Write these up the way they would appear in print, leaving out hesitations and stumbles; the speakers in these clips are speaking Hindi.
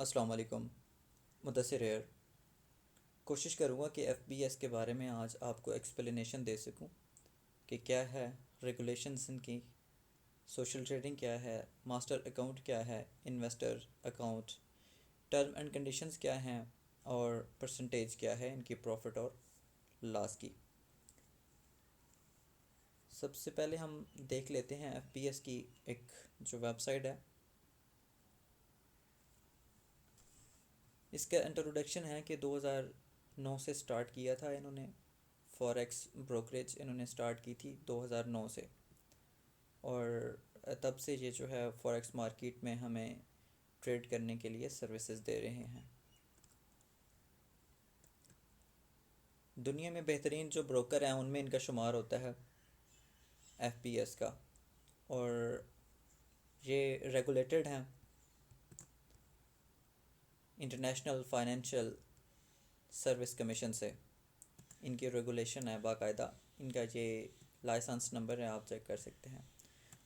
अस्सलाम वालेकुम। मुदस्सिर हेयर। कोशिश करूँगा कि एफबीएस के बारे में आज आपको एक्सप्लेनेशन दे सकूँ कि क्या है, रेगुलेशंस इनकी, सोशल ट्रेडिंग क्या है, मास्टर अकाउंट क्या है, investor account, term and conditions क्या हैं और परसेंटेज क्या है इनकी प्रॉफिट और लॉस की। सबसे पहले हम देख लेते हैं एफबीएस की एक जो वेबसाइट है। इसका इंट्रोडक्शन है कि 2009 से स्टार्ट किया था इन्होंने। फॉरेक्स ब्रोकरेज इन्होंने स्टार्ट की थी 2009 से, और तब से ये जो है फॉरेक्स मार्केट में हमें ट्रेड करने के लिए सर्विसेज दे रहे हैं। दुनिया में बेहतरीन जो ब्रोकर हैं उनमें इनका शुमार होता है एफबीएस का, और ये रेगुलेटेड हैं इंटरनेशनल फाइनेंशियल सर्विस कमीशन से। इनकी रेगुलेशन है बाकायदा, इनका ये लाइसेंस नंबर है, आप चेक कर सकते हैं।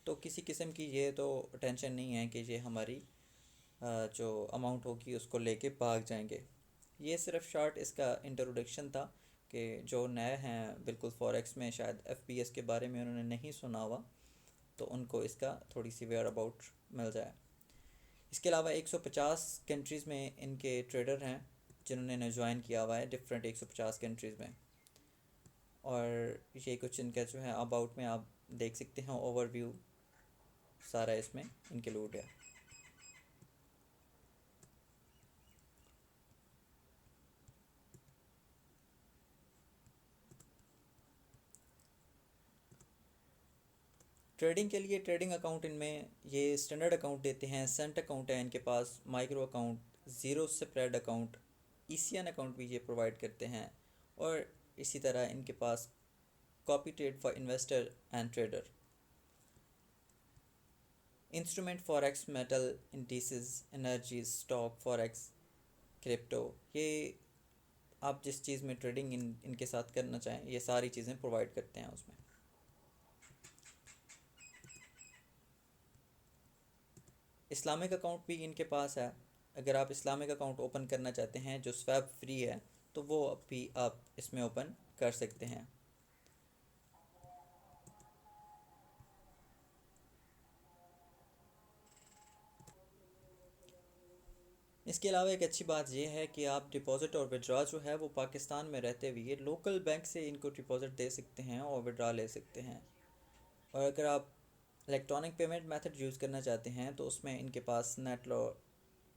तो किसी किस्म की ये तो टेंशन नहीं है कि ये हमारी जो अमाउंट होगी उसको लेके भाग जाएंगे। ये सिर्फ शॉर्ट इसका इंट्रोडक्शन था कि जो नए हैं बिल्कुल फॉरेक्स में, शायद एफबीएस के बारे में उन्होंने नहीं सुना हुआ, तो उनको इसका थोड़ी सी वेयर अबाउट मिल जाए। इसके अलावा 150 कंट्रीज़ में इनके ट्रेडर हैं जिन्होंने ज्वाइन किया हुआ है डिफरेंट 150 कंट्रीज़ में। और ये कुछ इनका जो है अबाउट में आप देख सकते हैं, ओवरव्यू सारा इसमें इंक्लूड है। ट्रेडिंग के लिए ट्रेडिंग अकाउंट इनमें ये स्टैंडर्ड अकाउंट देते हैं, सेंट अकाउंट है इनके पास, micro account, zero spread account, ECN account भी ये प्रोवाइड करते हैं। और इसी तरह इनके पास copy trade for investor and trader, instrument forex, metal indices, energies, stock forex, crypto, ये आप जिस चीज़ में ट्रेडिंग इनके साथ करना चाहें ये सारी चीज़ें प्रोवाइड करते हैं उसमें। इस्लामिक अकाउंट भी इनके पास है। अगर आप इस्लामिक अकाउंट ओपन करना चाहते हैं जो स्वैप फ्री है, तो वो भी आप इसमें ओपन कर सकते हैं। इसके अलावा एक अच्छी बात यह है कि आप डिपॉज़िट और विड्रा जो है वो पाकिस्तान में रहते हुए लोकल बैंक से इनको डिपॉज़िट दे सकते हैं और विड्रा ले सकते हैं। और अगर आप इलेक्ट्रॉनिक पेमेंट मेथड यूज़ करना चाहते हैं तो उसमें इनके पास नेटलो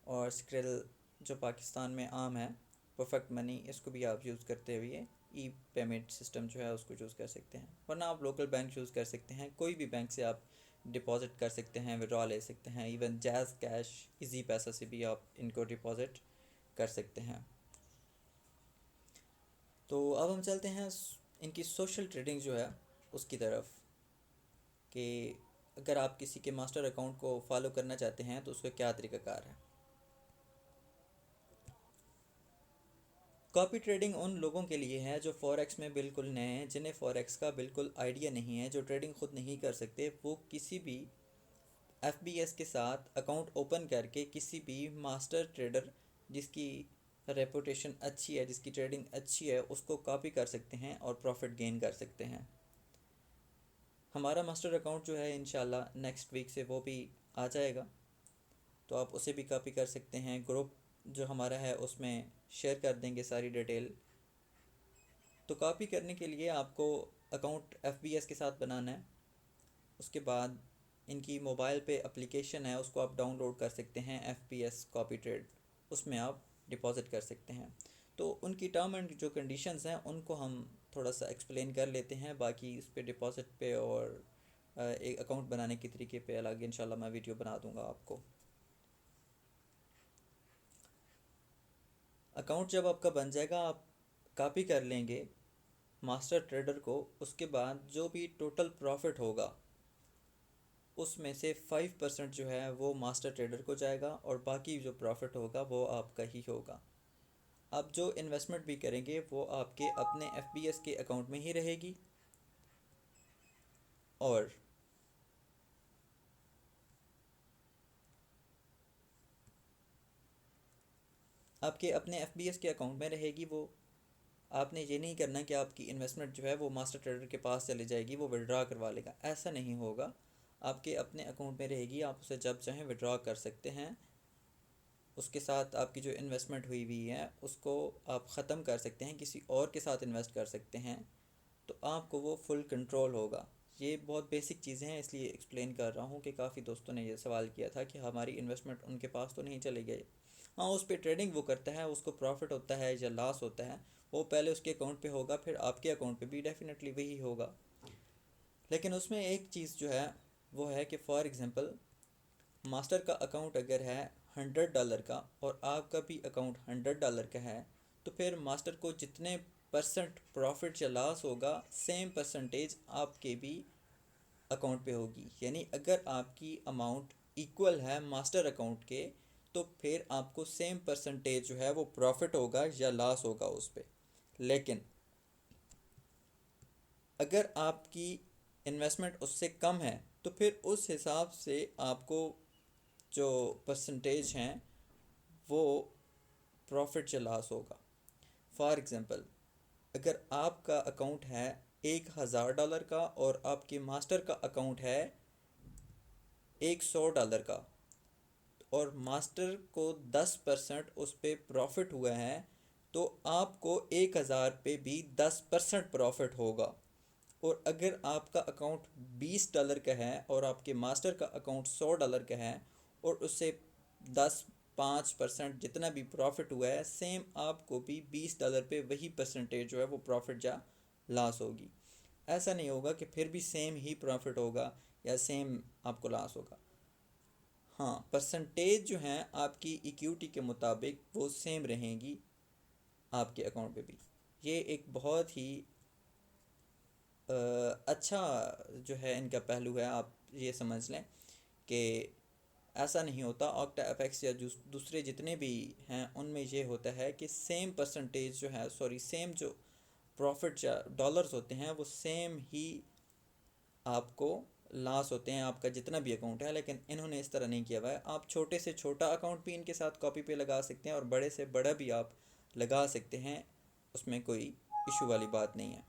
और स्क्रिल जो पाकिस्तान में आम है, परफेक्ट मनी, इसको भी आप यूज़ करते हुए ई पेमेंट सिस्टम जो है उसको यूज़ कर सकते हैं। वरना आप लोकल बैंक यूज़ कर सकते हैं, कोई भी बैंक से आप डिपॉज़िट कर सकते हैं, विड्रॉ ले सकते हैं। इवन जैज़ कैश, इजी पैसा से भी आप इनको डिपॉज़िट कर सकते हैं। तो अब हम चलते हैं इनकी सोशल ट्रेडिंग जो है उसकी तरफ, कि अगर आप किसी के मास्टर अकाउंट को फॉलो करना चाहते हैं तो उसका क्या तरीक़ाकार है। कॉपी ट्रेडिंग उन लोगों के लिए है जो फॉरेक्स में बिल्कुल नए हैं, जिन्हें फॉरेक्स का बिल्कुल आइडिया नहीं है, जो ट्रेडिंग खुद नहीं कर सकते। वो किसी भी एफबीएस के साथ अकाउंट ओपन करके किसी भी मास्टर ट्रेडर जिसकी रेपुटेशन अच्छी है, जिसकी ट्रेडिंग अच्छी है, उसको कॉपी कर सकते हैं और प्रॉफिट गेन कर सकते हैं। हमारा मास्टर अकाउंट जो है इंशाल्लाह नेक्स्ट वीक से वो भी आ जाएगा, तो आप उसे भी कॉपी कर सकते हैं। ग्रुप जो हमारा है उसमें शेयर कर देंगे सारी डिटेल। तो कॉपी करने के लिए आपको अकाउंट एफबीएस के साथ बनाना है। उसके बाद इनकी मोबाइल पे एप्लीकेशन है, उसको आप डाउनलोड कर सकते हैं, एफबीएस कॉपी ट्रेड, उसमें आप डिपॉज़िट कर सकते हैं। तो उनकी टर्म एंड जो कंडीशंस हैं उनको हम थोड़ा सा एक्सप्लेन कर लेते हैं। बाकी इस पे डिपॉज़िट पे और एक अकाउंट बनाने के तरीके पे अलग इंशाल्लाह मैं वीडियो बना दूंगा आपको। अकाउंट जब आपका बन जाएगा, आप कॉपी कर लेंगे मास्टर ट्रेडर को। उसके बाद जो भी टोटल प्रॉफिट होगा उसमें से 5% जो है वो मास्टर ट्रेडर को जाएगा और बाकी जो प्रॉफिट होगा वो आपका ही होगा। आप जो इन्वेस्टमेंट भी करेंगे वो आपके अपने एफबीएस के अकाउंट में ही रहेगी। और आपके अपने एफबीएस के अकाउंट में रहेगी वो। आपने ये नहीं करना कि आपकी इन्वेस्टमेंट जो है वो मास्टर ट्रेडर के पास चली जाएगी, वो विड्रॉ करवा लेगा, ऐसा नहीं होगा। आपके अपने अकाउंट में रहेगी, आप उसे जब चाहें विड्रॉ कर सकते हैं। उसके साथ आपकी जो इन्वेस्टमेंट हुई हुई है उसको आप ख़त्म कर सकते हैं, किसी और के साथ इन्वेस्ट कर सकते हैं, तो आपको वो फुल कंट्रोल होगा। ये बहुत बेसिक चीज़ें हैं, इसलिए एक्सप्लेन कर रहा हूँ कि काफ़ी दोस्तों ने ये सवाल किया था कि हमारी इन्वेस्टमेंट उनके पास तो नहीं चली गई। हाँ, उस पर ट्रेडिंग वो करता है, उसको प्रॉफिट होता है या लॉस होता है, वो पहले उसके अकाउंट पे होगा, फिर आपके अकाउंट पे भी डेफिनेटली वही होगा। लेकिन उसमें एक चीज़ जो है वो है कि फॉर एग्ज़ाम्पल मास्टर का अकाउंट अगर है $100 का और आपका भी अकाउंट $100 का है, तो फिर मास्टर को जितने परसेंट प्रॉफिट या लॉस होगा सेम परसेंटेज आपके भी अकाउंट पे होगी। यानी अगर आपकी अमाउंट इक्वल है मास्टर अकाउंट के, तो फिर आपको सेम परसेंटेज जो है वो प्रॉफिट होगा या लॉस होगा उस पर। लेकिन अगर आपकी इन्वेस्टमेंट उससे कम है, तो फिर उस हिसाब से आपको जो परसेंटेज हैं वो प्रॉफिट या लॉस होगा। फॉर एग्ज़ाम्पल, अगर आपका अकाउंट है $1000 का और आपके मास्टर का अकाउंट है $100 का, और मास्टर को 10% उस पर प्रॉफिट हुआ है, तो आपको 1000 पे भी 10% प्रॉफिट होगा। और अगर आपका अकाउंट $20 का है और आपके मास्टर का अकाउंट $100 का है, और उससे 10-5% जितना भी प्रॉफिट हुआ है, सेम आपको भी $20 पे वही परसेंटेज जो है वो प्रॉफिट या लॉस होगी। ऐसा नहीं होगा कि फिर भी सेम ही प्रॉफिट होगा या सेम आपको लॉस होगा। हाँ, परसेंटेज जो हैं आपकी इक्विटी के मुताबिक वो सेम रहेंगी आपके अकाउंट पे भी। ये एक बहुत ही अच्छा जो है इनका पहलू है। आप ये समझ लें कि ऐसा नहीं होता। ऑक्टा एफएक्स या दूसरे जितने भी हैं उनमें ये होता है कि सेम परसेंटेज जो है, सॉरी, सेम जो प्रॉफिट या डॉलर्स होते हैं वो सेम ही आपको लॉस होते हैं, आपका जितना भी अकाउंट है। लेकिन इन्होंने इस तरह नहीं किया हुआ है। आप छोटे से छोटा अकाउंट भी इनके साथ कॉपी पे लगा सकते हैं और बड़े से बड़ा भी आप लगा सकते हैं, उसमें कोई इशू वाली बात नहीं है।